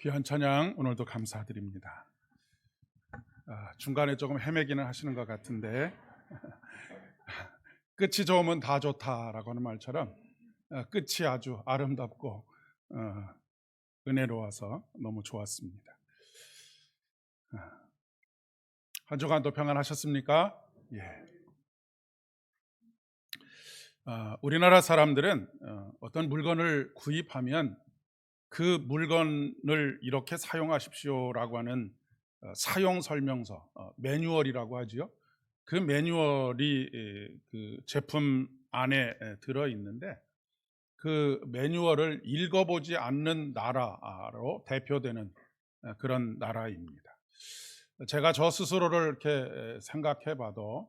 귀한 찬양 오늘도 감사드립니다. 중간에 조금 헤매기는 하시는 것 같은데 끝이 좋으면 다 좋다라고 하는 말처럼 끝이 아주 아름답고 은혜로워서 너무 좋았습니다. 한 주간도 평안하셨습니까? 예. 우리나라 사람들은 어떤 물건을 구입하면 그 물건을 이렇게 사용하십시오라고 하는 사용 설명서, 매뉴얼이라고 하지요. 그 매뉴얼이 그 제품 안에 들어 있는데 그 매뉴얼을 읽어보지 않는 나라로 대표되는 그런 나라입니다. 제가 저 스스로를 이렇게 생각해봐도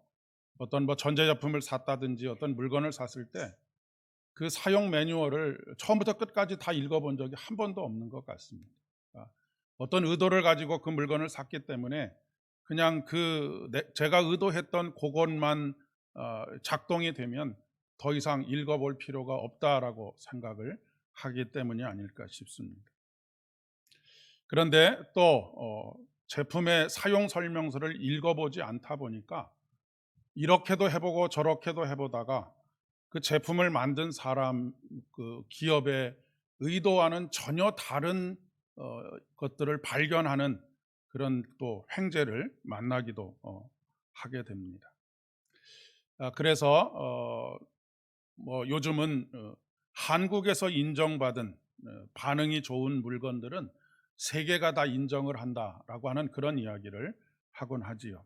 어떤 전자제품을 샀다든지 어떤 물건을 샀을 때 그 사용 매뉴얼을 처음부터 끝까지 다 읽어본 적이 한 번도 없는 것 같습니다. 어떤 의도를 가지고 그 물건을 샀기 때문에 그냥 제가 의도했던 그것만 작동이 되면 더 이상 읽어볼 필요가 없다라고 생각을 하기 때문이 아닐까 싶습니다. 그런데 또 제품의 사용 설명서를 읽어보지 않다 보니까 이렇게도 해보고 저렇게도 해보다가 그 제품을 만든 사람, 그 기업의 의도와는 전혀 다른 것들을 발견하는 그런 또 횡재를 만나기도 하게 됩니다. 그래서 요즘은 한국에서 인정받은 반응이 좋은 물건들은 세계가 다 인정을 한다라고 하는 그런 이야기를 하곤 하지요.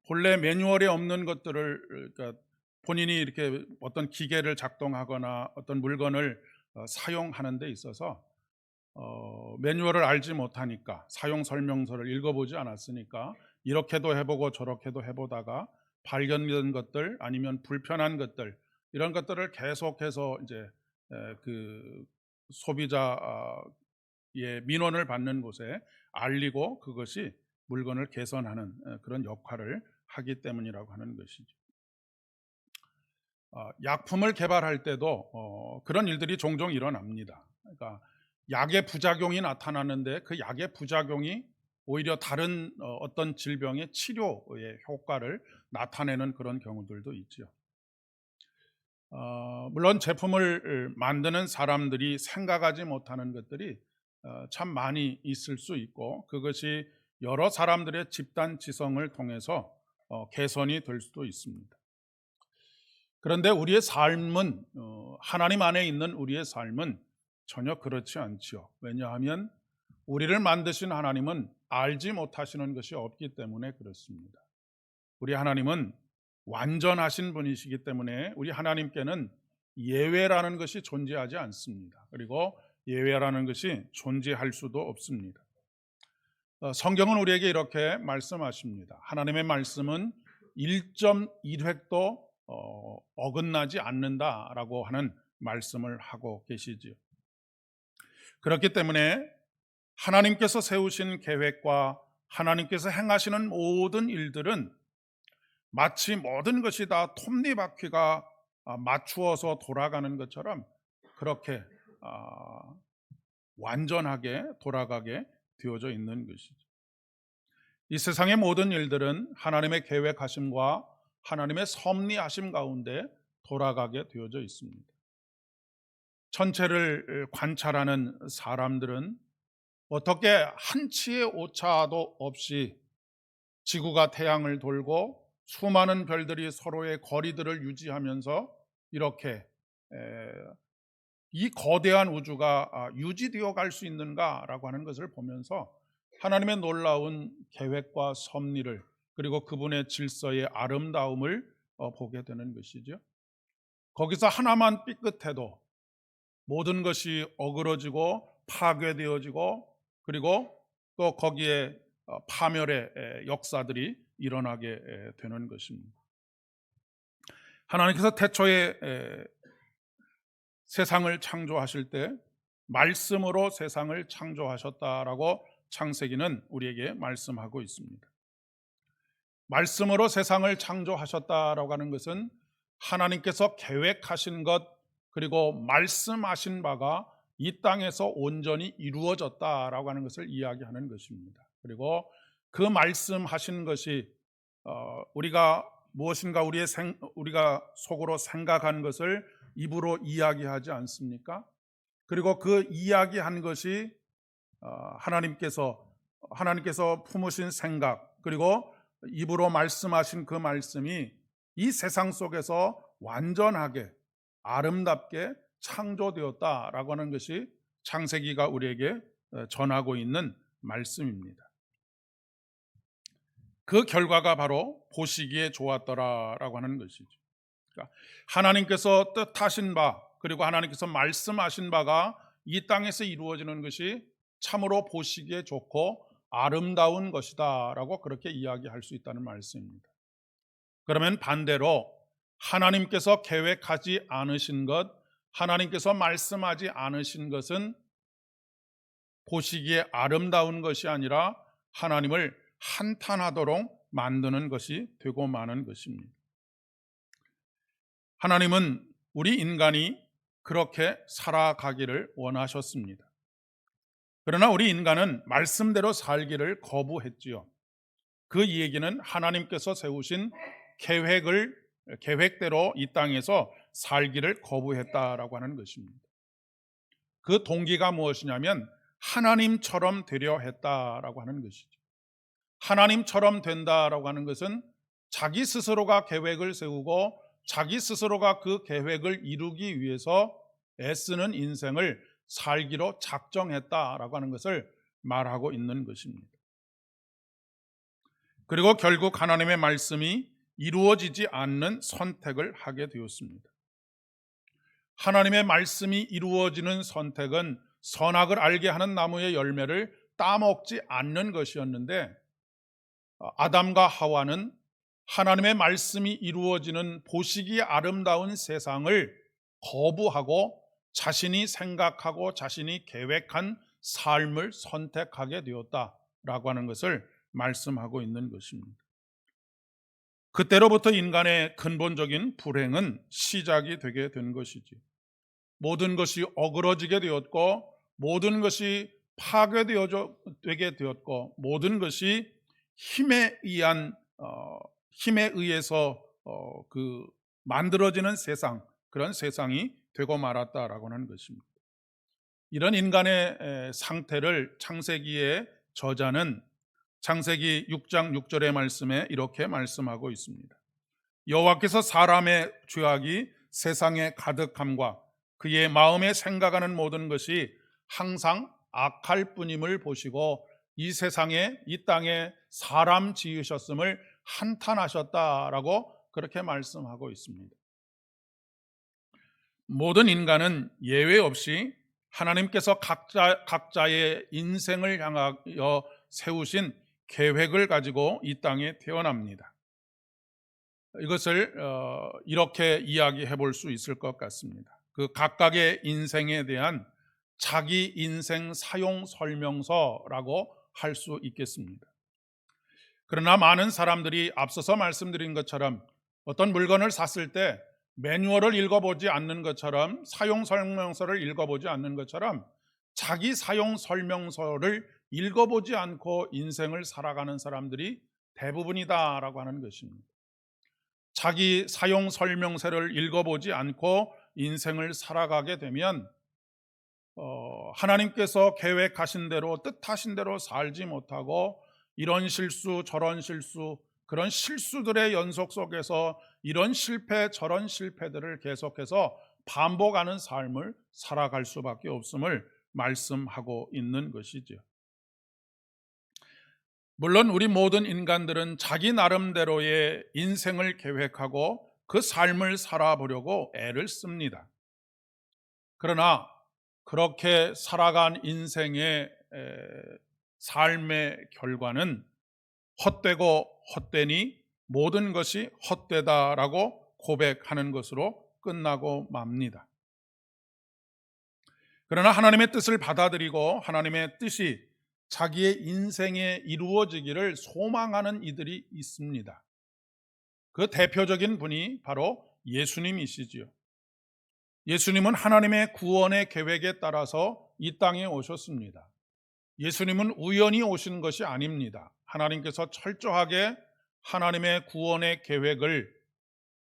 본래 매뉴얼에 없는 것들을, 그러니까 본인이 이렇게 어떤 기계를 작동하거나 어떤 물건을 사용하는 데 있어서 매뉴얼을 알지 못하니까, 사용 설명서를 읽어보지 않았으니까 이렇게도 해보고 저렇게도 해보다가 발견된 것들, 아니면 불편한 것들, 이런 것들을 계속해서 이제 그 소비자의 민원을 받는 곳에 알리고 그것이 물건을 개선하는 그런 역할을 하기 때문이라고 하는 것이죠. 약품을 개발할 때도 그런 일들이 종종 일어납니다. 그러니까 약의 부작용이 나타나는데 그 약의 부작용이 오히려 다른 어떤 질병의 치료의 효과를 나타내는 그런 경우들도 있죠. 물론 제품을 만드는 사람들이 생각하지 못하는 것들이 참 많이 있을 수 있고, 그것이 여러 사람들의 집단 지성을 통해서 개선이 될 수도 있습니다. 그런데 우리의 삶은, 하나님 안에 있는 우리의 삶은 전혀 그렇지 않지요. 왜냐하면 우리를 만드신 하나님은 알지 못하시는 것이 없기 때문에 그렇습니다. 우리 하나님은 완전하신 분이시기 때문에 우리 하나님께는 예외라는 것이 존재하지 않습니다. 그리고 예외라는 것이 존재할 수도 없습니다. 성경은 우리에게 이렇게 말씀하십니다. 하나님의 말씀은 1.1획도 어긋나지 않는다라고 하는 말씀을 하고 계시지요. 그렇기 때문에 하나님께서 세우신 계획과 하나님께서 행하시는 모든 일들은 마치 모든 것이 다 톱니바퀴가 맞추어서 돌아가는 것처럼 그렇게 완전하게 돌아가게 되어져 있는 것이죠. 이 세상의 모든 일들은 하나님의 계획하심과 하나님의 섭리하심 가운데 돌아가게 되어져 있습니다. 전체를 관찰하는 사람들은 어떻게 한치의 오차도 없이 지구가 태양을 돌고 수많은 별들이 서로의 거리들을 유지하면서 이렇게 이 거대한 우주가 유지되어 갈 수 있는가라고 하는 것을 보면서 하나님의 놀라운 계획과 섭리를, 그리고 그분의 질서의 아름다움을 보게 되는 것이죠. 거기서 하나만 삐끗해도 모든 것이 어그러지고 파괴되어지고, 그리고 또 거기에 파멸의 역사들이 일어나게 되는 것입니다. 하나님께서 태초에 세상을 창조하실 때 말씀으로 세상을 창조하셨다라고 창세기는 우리에게 말씀하고 있습니다. 말씀으로 세상을 창조하셨다라고 하는 것은 하나님께서 계획하신 것, 그리고 말씀하신 바가 이 땅에서 온전히 이루어졌다라고 하는 것을 이야기하는 것입니다. 그리고 그 말씀하신 것이 우리가 무엇인가 우리가 속으로 생각한 것을 입으로 이야기하지 않습니까? 그리고 그 이야기한 것이 하나님께서 품으신 생각, 그리고 입으로 말씀하신 그 말씀이 이 세상 속에서 완전하게 아름답게 창조되었다라고 하는 것이 창세기가 우리에게 전하고 있는 말씀입니다. 그 결과가 바로 보시기에 좋았더라라고 하는 것이죠. 그러니까 하나님께서 뜻하신 바, 그리고 하나님께서 말씀하신 바가 이 땅에서 이루어지는 것이 참으로 보시기에 좋고 아름다운 것이다라고 그렇게 이야기할 수 있다는 말씀입니다. 그러면 반대로 하나님께서 계획하지 않으신 것, 하나님께서 말씀하지 않으신 것은 보시기에 아름다운 것이 아니라 하나님을 한탄하도록 만드는 것이 되고 마는 것입니다. 하나님은 우리 인간이 그렇게 살아가기를 원하셨습니다. 그러나 우리 인간은 말씀대로 살기를 거부했지요. 그 얘기는 하나님께서 세우신 계획대로 이 땅에서 살기를 거부했다라고 하는 것입니다. 그 동기가 무엇이냐면 하나님처럼 되려 했다라고 하는 것이죠. 하나님처럼 된다라고 하는 것은 자기 스스로가 계획을 세우고 자기 스스로가 그 계획을 이루기 위해서 애쓰는 인생을 살기로 작정했다라고 하는 것을 말하고 있는 것입니다. 그리고 결국 하나님의 말씀이 이루어지지 않는 선택을 하게 되었습니다. 하나님의 말씀이 이루어지는 선택은 선악을 알게 하는 나무의 열매를 따먹지 않는 것이었는데, 아담과 하와는 하나님의 말씀이 이루어지는 보시기에 아름다운 세상을 거부하고 자신이 생각하고 자신이 계획한 삶을 선택하게 되었다라고 하는 것을 말씀하고 있는 것입니다. 그때로부터 인간의 근본적인 불행은 시작이 되게 된 것이지. 모든 것이 어그러지게 되었고, 모든 것이 파괴되게 되었고, 모든 것이 힘에 의해서 만들어지는 세상, 그런 세상이 되고 말았다라고 하는 것입니다. 이런 인간의 상태를 창세기의 저자는 창세기 6장 6절의 말씀에 이렇게 말씀하고 있습니다. 여호와께서 사람의 죄악이 세상에 가득함과 그의 마음에 생각하는 모든 것이 항상 악할 뿐임을 보시고 이 세상에, 이 땅에 사람 지으셨음을 한탄하셨다라고 그렇게 말씀하고 있습니다. 모든 인간은 예외 없이 하나님께서 각자의 인생을 향하여 세우신 계획을 가지고 이 땅에 태어납니다. 이것을 이렇게 이야기해 볼 수 있을 것 같습니다. 그 각각의 인생에 대한 자기 인생 사용 설명서라고 할 수 있겠습니다. 그러나 많은 사람들이 앞서서 말씀드린 것처럼 어떤 물건을 샀을 때 매뉴얼을 읽어보지 않는 것처럼, 사용 설명서를 읽어보지 않는 것처럼 자기 사용 설명서를 읽어보지 않고 인생을 살아가는 사람들이 대부분이다라고 하는 것입니다. 자기 사용 설명서를 읽어보지 않고 인생을 살아가게 되면 하나님께서 계획하신 대로, 뜻하신 대로 살지 못하고 이런 실수 저런 실수, 그런 실수들의 연속 속에서 이런 실패 저런 실패들을 계속해서 반복하는 삶을 살아갈 수밖에 없음을 말씀하고 있는 것이죠. 물론 우리 모든 인간들은 자기 나름대로의 인생을 계획하고 그 삶을 살아보려고 애를 씁니다. 그러나 그렇게 살아간 인생의 삶의 결과는 헛되고 헛되니 모든 것이 헛되다라고 고백하는 것으로 끝나고 맙니다. 그러나 하나님의 뜻을 받아들이고 하나님의 뜻이 자기의 인생에 이루어지기를 소망하는 이들이 있습니다. 그 대표적인 분이 바로 예수님이시지요. 예수님은 하나님의 구원의 계획에 따라서 이 땅에 오셨습니다. 예수님은 우연히 오신 것이 아닙니다. 하나님께서 철저하게 하나님의 구원의 계획을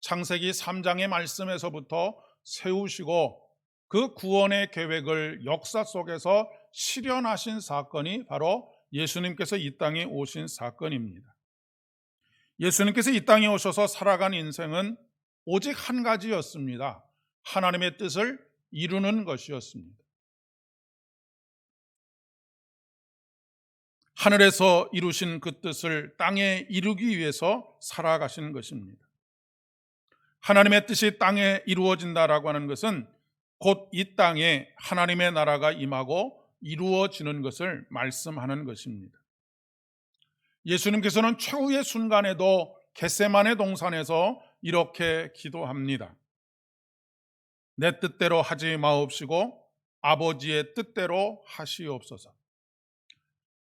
창세기 3장의 말씀에서부터 세우시고 그 구원의 계획을 역사 속에서 실현하신 사건이 바로 예수님께서 이 땅에 오신 사건입니다. 예수님께서 이 땅에 오셔서 살아간 인생은 오직 한 가지였습니다. 하나님의 뜻을 이루는 것이었습니다. 하늘에서 이루신 그 뜻을 땅에 이루기 위해서 살아가시는 것입니다. 하나님의 뜻이 땅에 이루어진다라고 하는 것은 곧 이 땅에 하나님의 나라가 임하고 이루어지는 것을 말씀하는 것입니다. 예수님께서는 최후의 순간에도 겟세마네 동산에서 이렇게 기도합니다. 내 뜻대로 하지 마옵시고 아버지의 뜻대로 하시옵소서.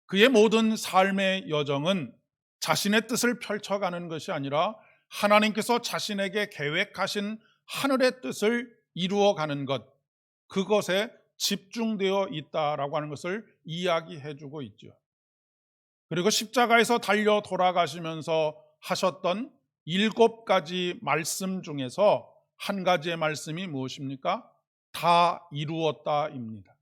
그의 모든 삶의 여정은 자신의 뜻을 펼쳐가는 것이 아니라 하나님께서 자신에게 계획하신 하늘의 뜻을 이루어가는 것, 그것에 집중되어 있다라고 하는 것을 이야기해 주고 있죠. 그리고 십자가에서 달려 돌아가시면서 하셨던 7가지 말씀 중에서 한 가지의 말씀이 무엇입니까? 다 이루었다입니다.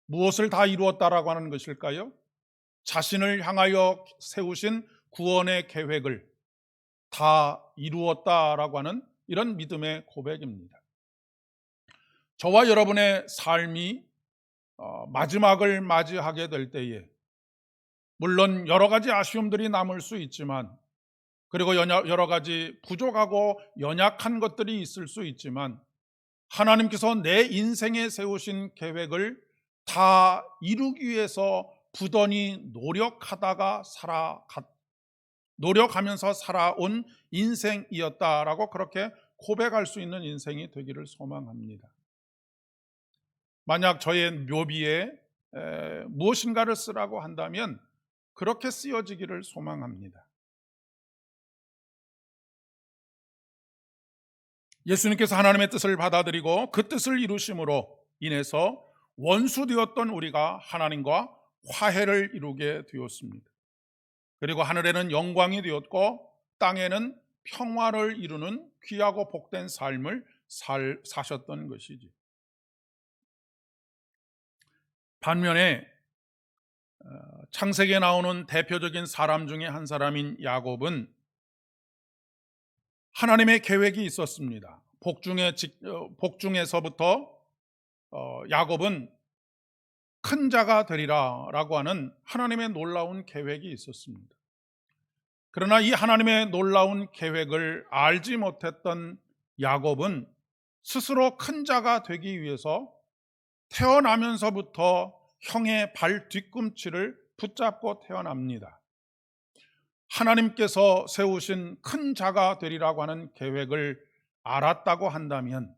무엇을 다 이루었다라고 하는 것일까요? 자신을 향하여 세우신 구원의 계획을 다 이루었다라고 하는 이런 믿음의 고백입니다. 저와 여러분의 삶이 마지막을 맞이하게 될 때에 물론 여러 가지 아쉬움들이 남을 수 있지만, 그리고 여러 가지 부족하고 연약한 것들이 있을 수 있지만, 하나님께서 내 인생에 세우신 계획을 다 이루기 위해서 부단히 노력하면서 살아온 인생이었다라고 그렇게 고백할 수 있는 인생이 되기를 소망합니다. 만약 저의 묘비에 무엇인가를 쓰라고 한다면 그렇게 쓰여지기를 소망합니다. 예수님께서 하나님의 뜻을 받아들이고 그 뜻을 이루심으로 인해서 원수되었던 우리가 하나님과 화해를 이루게 되었습니다. 그리고 하늘에는 영광이 되었고 땅에는 평화를 이루는 귀하고 복된 삶을 사셨던 것이지. 반면에 창세기에 나오는 대표적인 사람 중에 한 사람인 야곱은 하나님의 계획이 있었습니다. 복중에서부터 야곱은 큰 자가 되리라라고 하는 하나님의 놀라운 계획이 있었습니다. 그러나 이 하나님의 놀라운 계획을 알지 못했던 야곱은 스스로 큰 자가 되기 위해서 태어나면서부터 형의 발 뒤꿈치를 붙잡고 태어납니다. 하나님께서 세우신 큰 자가 되리라고 하는 계획을 알았다고 한다면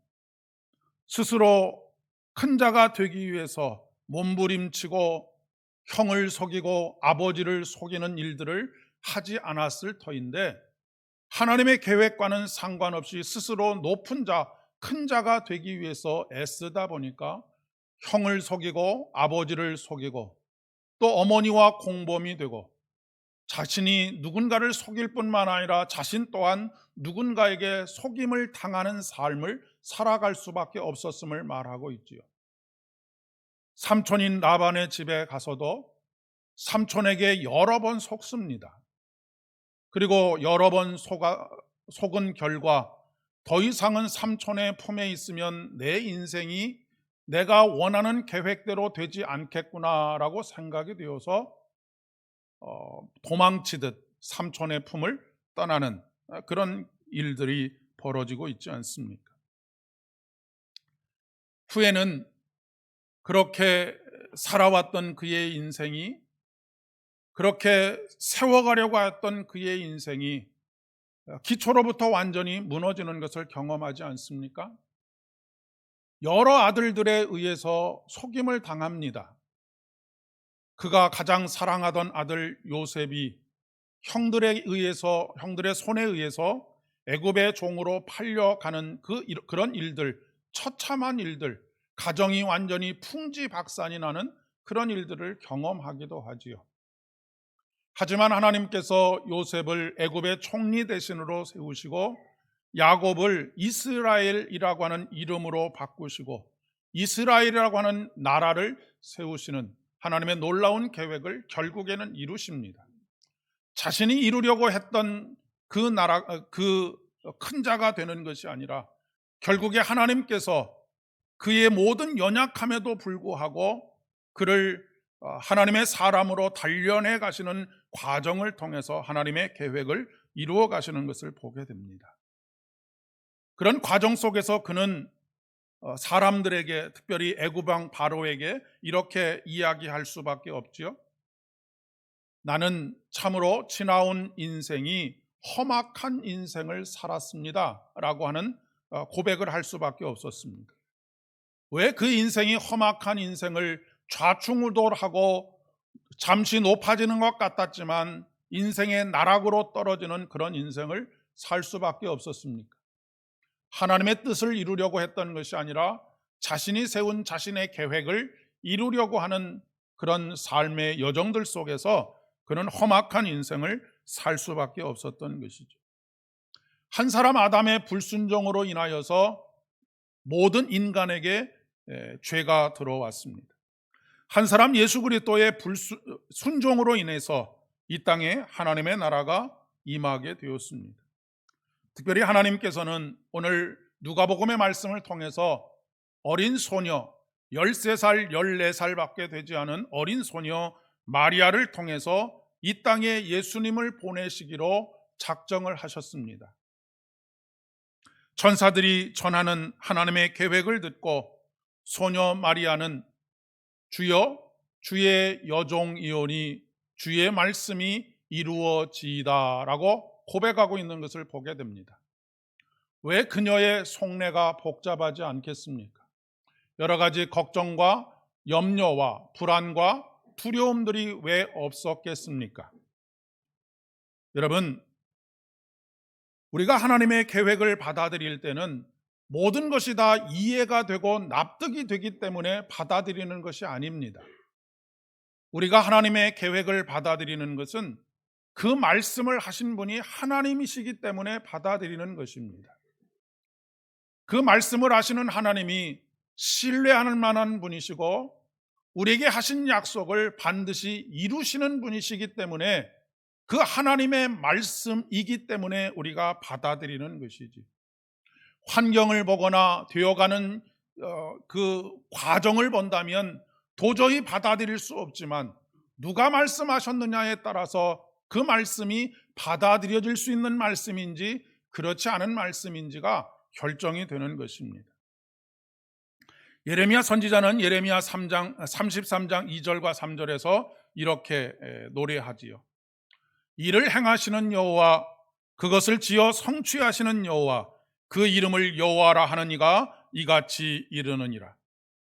스스로 큰 자가 되기 위해서 몸부림치고 형을 속이고 아버지를 속이는 일들을 하지 않았을 터인데, 하나님의 계획과는 상관없이 스스로 높은 자, 큰 자가 되기 위해서 애쓰다 보니까 형을 속이고 아버지를 속이고 또 어머니와 공범이 되고 자신이 누군가를 속일 뿐만 아니라 자신 또한 누군가에게 속임을 당하는 삶을 살아갈 수밖에 없었음을 말하고 있지요. 삼촌인 라반의 집에 가서도 삼촌에게 여러 번 속습니다. 그리고 여러 번 속은 결과 더 이상은 삼촌의 품에 있으면 내 인생이 내가 원하는 계획대로 되지 않겠구나라고 생각이 되어서 도망치듯 삼촌의 품을 떠나는 그런 일들이 벌어지고 있지 않습니까? 후에는 그렇게 살아왔던 그의 인생이, 그렇게 세워가려고 했던 그의 인생이 기초로부터 완전히 무너지는 것을 경험하지 않습니까? 여러 아들들에 의해서 속임을 당합니다. 그가 가장 사랑하던 아들 요셉이 형들의 손에 의해서 애굽의 종으로 팔려가는 그런 일들, 처참한 일들, 가정이 완전히 풍지박산이 나는 그런 일들을 경험하기도 하지요. 하지만 하나님께서 요셉을 애굽의 총리 대신으로 세우시고 야곱을 이스라엘이라고 하는 이름으로 바꾸시고 이스라엘이라고 하는 나라를 세우시는 하나님의 놀라운 계획을 결국에는 이루십니다. 자신이 이루려고 했던 그 나라, 그 큰 자가 되는 것이 아니라 결국에 하나님께서 그의 모든 연약함에도 불구하고 그를 하나님의 사람으로 단련해 가시는 과정을 통해서 하나님의 계획을 이루어 가시는 것을 보게 됩니다. 그런 과정 속에서 그는 사람들에게, 특별히 애굽 왕 바로에게 이렇게 이야기할 수밖에 없지요. 나는 참으로 지나온 인생이 험악한 인생을 살았습니다 라고 하는 고백을 할 수밖에 없었습니다. 왜 그 인생이 험악한 인생을 좌충우돌하고 잠시 높아지는 것 같았지만 인생의 나락으로 떨어지는 그런 인생을 살 수밖에 없었습니까? 하나님의 뜻을 이루려고 했던 것이 아니라 자신이 세운 자신의 계획을 이루려고 하는 그런 삶의 여정들 속에서 그는 험악한 인생을 살 수밖에 없었던 것이죠. 한 사람 아담의 불순종으로 인하여서 모든 인간에게 죄가 들어왔습니다. 한 사람 예수 그리스도의 순종으로 인해서 이 땅에 하나님의 나라가 임하게 되었습니다. 특별히 하나님께서는 오늘 누가복음의 말씀을 통해서 어린 소녀 13살, 14살밖에 되지 않은 어린 소녀 마리아를 통해서 이 땅에 예수님을 보내시기로 작정을 하셨습니다. 천사들이 전하는 하나님의 계획을 듣고 소녀 마리아는 주여 주의 여종이오니 주의 말씀이 이루어지이다 라고 고백하고 있는 것을 보게 됩니다. 왜 그녀의 속내가 복잡하지 않겠습니까? 여러 가지 걱정과 염려와 불안과 두려움들이 왜 없었겠습니까? 여러분, 우리가 하나님의 계획을 받아들일 때는 모든 것이 다 이해가 되고 납득이 되기 때문에 받아들이는 것이 아닙니다. 우리가 하나님의 계획을 받아들이는 것은 그 말씀을 하신 분이 하나님이시기 때문에 받아들이는 것입니다. 그 말씀을 하시는 하나님이 신뢰할 만한 분이시고 우리에게 하신 약속을 반드시 이루시는 분이시기 때문에 그 하나님의 말씀이기 때문에 우리가 받아들이는 것이지. 환경을 보거나 되어가는 그 과정을 본다면 도저히 받아들일 수 없지만 누가 말씀하셨느냐에 따라서 그 말씀이 받아들여질 수 있는 말씀인지 그렇지 않은 말씀인지가 결정이 되는 것입니다. 예레미야 선지자는 예레미야 33장 2절과 3절에서 이렇게 노래하지요. 이를 행하시는 여호와, 그것을 지어 성취하시는 여호와, 그 이름을 여호와라 하는 이가 이같이 이르느니라.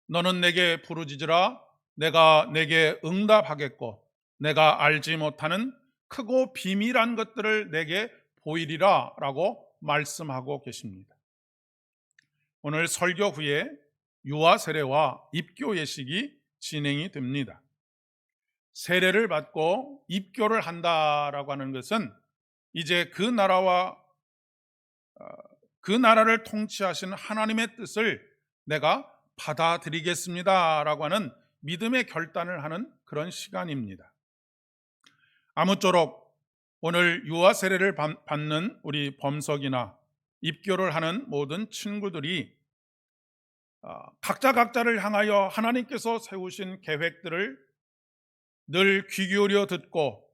너는 내게 부르짖으라. 내가 내게 응답하겠고 내가 알지 못하는 크고 비밀한 것들을 내게 보이리라 라고 말씀하고 계십니다. 오늘 설교 후에 유아 세례와 입교 예식이 진행이 됩니다. 세례를 받고 입교를 한다라고 하는 것은 이제 그 나라를 통치하신 하나님의 뜻을 내가 받아들이겠습니다라고 하는 믿음의 결단을 하는 그런 시간입니다. 아무쪼록 오늘 유아 세례를 받는 우리 범석이나 입교를 하는 모든 친구들이 각자를 향하여 하나님께서 세우신 계획들을 늘 귀 기울여 듣고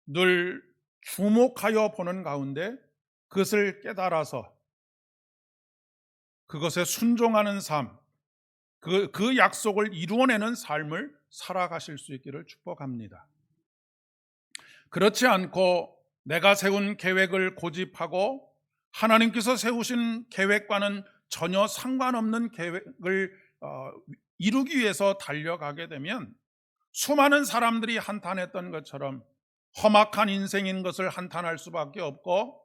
늘 주목하여 보는 가운데 그것을 깨달아서 그것에 순종하는 삶, 그 약속을 이루어내는 삶을 살아가실 수 있기를 축복합니다. 그렇지 않고 내가 세운 계획을 고집하고 하나님께서 세우신 계획과는 전혀 상관없는 계획을 이루기 위해서 달려가게 되면 수많은 사람들이 한탄했던 것처럼 험악한 인생인 것을 한탄할 수밖에 없고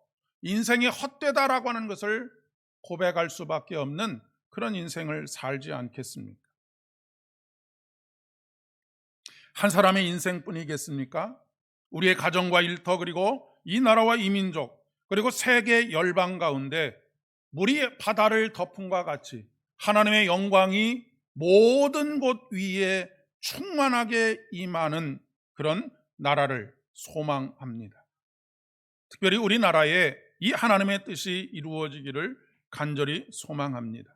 인생이 헛되다라고 하는 것을 고백할 수밖에 없는 그런 인생을 살지 않겠습니까? 한 사람의 인생뿐이겠습니까? 우리의 가정과 일터, 그리고 이 나라와 이 민족, 그리고 세계 열방 가운데 물이 바다를 덮음과 같이 하나님의 영광이 모든 곳 위에 충만하게 임하는 그런 나라를 소망합니다. 특별히 우리나라에 이 하나님의 뜻이 이루어지기를 간절히 소망합니다.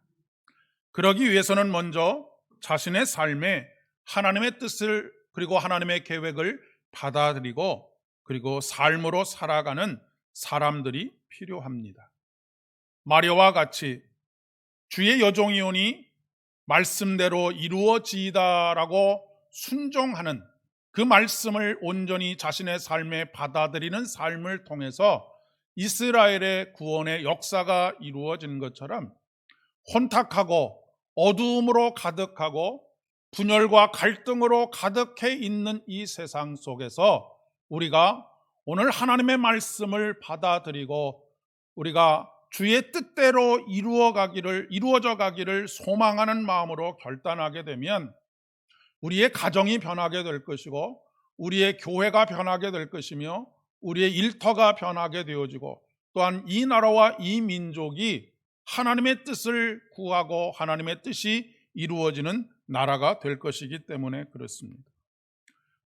그러기 위해서는 먼저 자신의 삶에 하나님의 뜻을, 그리고 하나님의 계획을 받아들이고 그리고 삶으로 살아가는 사람들이 필요합니다. 마리아와 같이 주의 여종이오니 말씀대로 이루어지이다라고 순종하는 그 말씀을 온전히 자신의 삶에 받아들이는 삶을 통해서 이스라엘의 구원의 역사가 이루어진 것처럼 혼탁하고 어두움으로 가득하고 분열과 갈등으로 가득해 있는 이 세상 속에서 우리가 오늘 하나님의 말씀을 받아들이고 우리가 주의 뜻대로 이루어져 가기를 소망하는 마음으로 결단하게 되면 우리의 가정이 변하게 될 것이고 우리의 교회가 변하게 될 것이며 우리의 일터가 변하게 되어지고 또한 이 나라와 이 민족이 하나님의 뜻을 구하고 하나님의 뜻이 이루어지는 나라가 될 것이기 때문에 그렇습니다.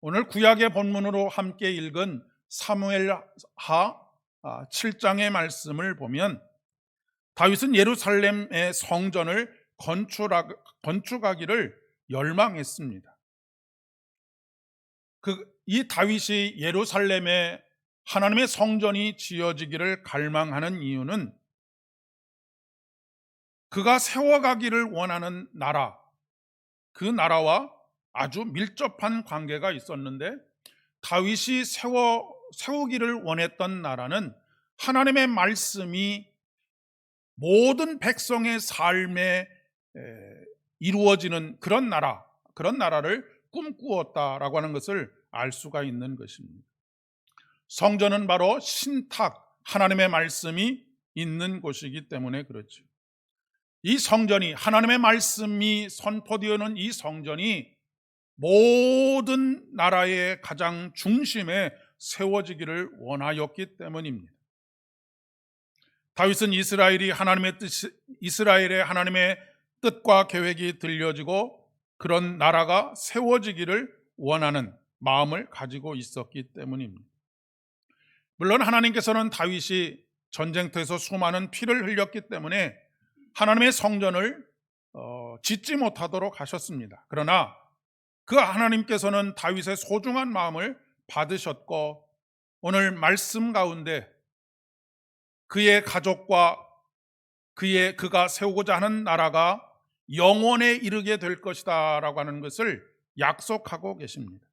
오늘 구약의 본문으로 함께 읽은 사무엘하 7장의 말씀을 보면 다윗은 예루살렘의 성전을 건축하기를 열망했습니다. 이 다윗이 예루살렘에 하나님의 성전이 지어지기를 갈망하는 이유는 그가 세워가기를 원하는 나라, 그 나라와 아주 밀접한 관계가 있었는데 다윗이 세우기를 원했던 나라는 하나님의 말씀이 모든 백성의 삶에 이루어지는 그런 나라를 꿈꾸었다라고 하는 것을 알 수가 있는 것입니다. 성전은 바로 신탁, 하나님의 말씀이 있는 곳이기 때문에 그렇죠. 이 성전이, 하나님의 말씀이 선포되는 이 성전이 모든 나라의 가장 중심에 세워지기를 원하였기 때문입니다. 다윗은 이스라엘의 하나님의 뜻과 계획이 들려지고 그런 나라가 세워지기를 원하는 마음을 가지고 있었기 때문입니다. 물론 하나님께서는 다윗이 전쟁터에서 수많은 피를 흘렸기 때문에 하나님의 성전을 짓지 못하도록 하셨습니다. 그러나 그 하나님께서는 다윗의 소중한 마음을 받으셨고 오늘 말씀 가운데 그의 가족과 그가 세우고자 하는 나라가 영원에 이르게 될 것이다 라고 하는 것을 약속하고 계십니다.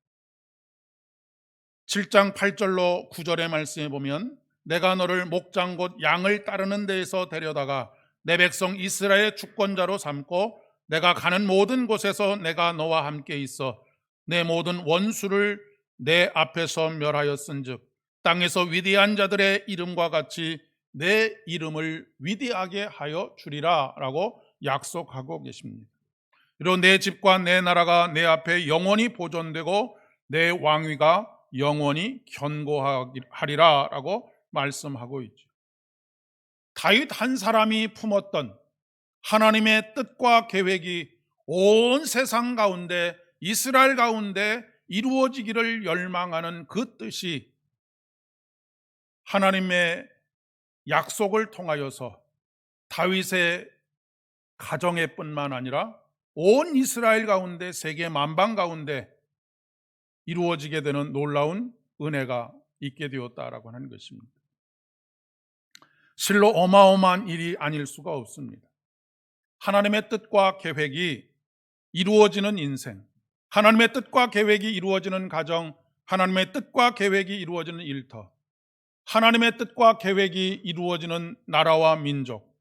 7장 8절로 9절의 말씀에 보면 내가 너를 목장 곧 양을 따르는 데에서 데려다가 내 백성 이스라엘의 주권자로 삼고 내가 가는 모든 곳에서 내가 너와 함께 있어 내 모든 원수를 내 앞에서 멸하였은즉 땅에서 위대한 자들의 이름과 같이 내 이름을 위대하게 하여 주리라 라고 약속하고 계십니다. 이로 내 집과 내 나라가 내 앞에 영원히 보존되고 내 왕위가 영원히 견고하리라 라고 말씀하고 있죠. 다윗 한 사람이 품었던 하나님의 뜻과 계획이 온 세상 가운데 이스라엘 가운데 이루어지기를 열망하는 그 뜻이 하나님의 약속을 통하여서 다윗의 가정에 뿐만 아니라 온 이스라엘 가운데 세계 만방 가운데 이루어지게 되는 놀라운 은혜가 있게 되었다라고 하는 것입니다. 실로 어마어마한 일이 아닐 수가 없습니다. 하나님의 뜻과 계획이 이루어지는 인생, 하나님의 뜻과 계획이 이루어지는 가정, 하나님의 뜻과 계획이 이루어지는 일터, 하나님의 뜻과 계획이 이루어지는 나라와 민족,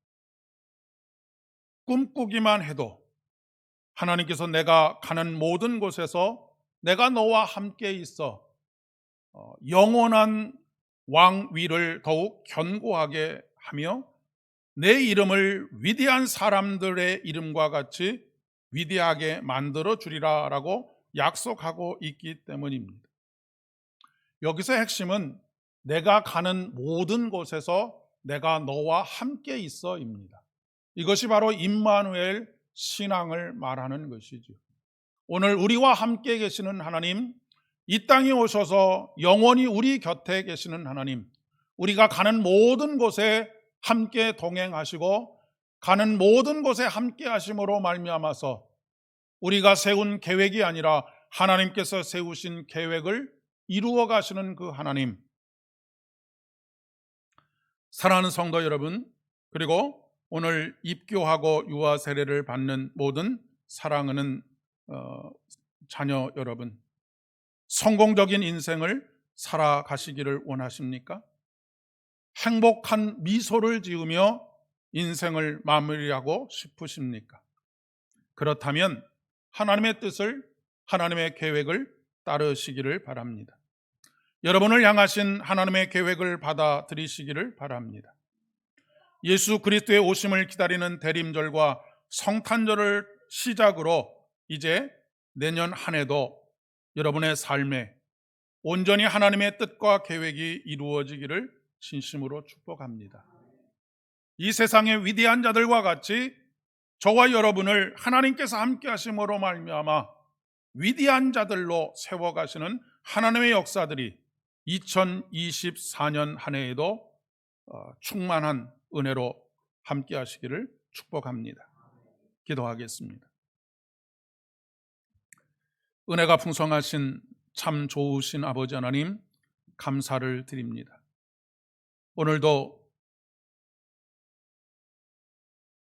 꿈꾸기만 해도 하나님께서 내가 가는 모든 곳에서 내가 너와 함께 있어 영원한 왕위를 더욱 견고하게 하며 내 이름을 위대한 사람들의 이름과 같이 위대하게 만들어 주리라 라고 약속하고 있기 때문입니다. 여기서 핵심은 내가 가는 모든 곳에서 내가 너와 함께 있어입니다. 이것이 바로 임마누엘 신앙을 말하는 것이죠. 오늘 우리와 함께 계시는 하나님, 이 땅에 오셔서 영원히 우리 곁에 계시는 하나님, 우리가 가는 모든 곳에 함께 동행하시고 가는 모든 곳에 함께 하심으로 말미암아서 우리가 세운 계획이 아니라 하나님께서 세우신 계획을 이루어 가시는 그 하나님. 사랑하는 성도 여러분, 그리고 오늘 입교하고 유아 세례를 받는 모든 사랑하는 자녀 여러분, 성공적인 인생을 살아가시기를 원하십니까? 행복한 미소를 지으며 인생을 마무리하고 싶으십니까? 그렇다면 하나님의 뜻을, 하나님의 계획을 따르시기를 바랍니다. 여러분을 향하신 하나님의 계획을 받아들이시기를 바랍니다. 예수 그리스도의 오심을 기다리는 대림절과 성탄절을 시작으로 이제 내년 한 해도 여러분의 삶에 온전히 하나님의 뜻과 계획이 이루어지기를 진심으로 축복합니다. 이 세상의 위대한 자들과 같이 저와 여러분을 하나님께서 함께 하심으로 말미암아 위대한 자들로 세워가시는 하나님의 역사들이 2024년 한 해에도 충만한 은혜로 함께 하시기를 축복합니다. 기도하겠습니다. 은혜가 풍성하신 참 좋으신 아버지 하나님, 감사를 드립니다. 오늘도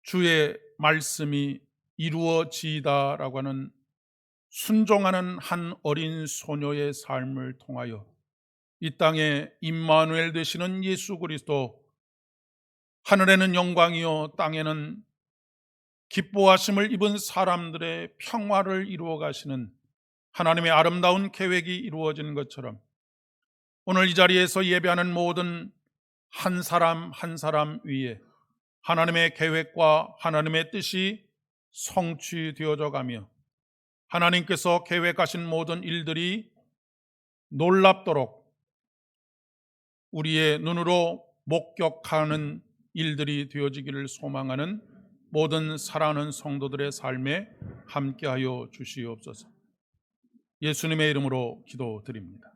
주의 말씀이 이루어지다라고 하는 순종하는 한 어린 소녀의 삶을 통하여 이 땅에 임마누엘 되시는 예수 그리스도, 하늘에는 영광이요 땅에는 기뻐하심을 입은 사람들의 평화를 이루어 가시는 하나님의 아름다운 계획이 이루어지는 것처럼 오늘 이 자리에서 예배하는 모든 한 사람 한 사람 위에 하나님의 계획과 하나님의 뜻이 성취되어져 가며 하나님께서 계획하신 모든 일들이 놀랍도록 우리의 눈으로 목격하는 일들이 되어지기를 소망하는 모든 사랑하는 성도들의 삶에 함께하여 주시옵소서. 예수님의 이름으로 기도드립니다.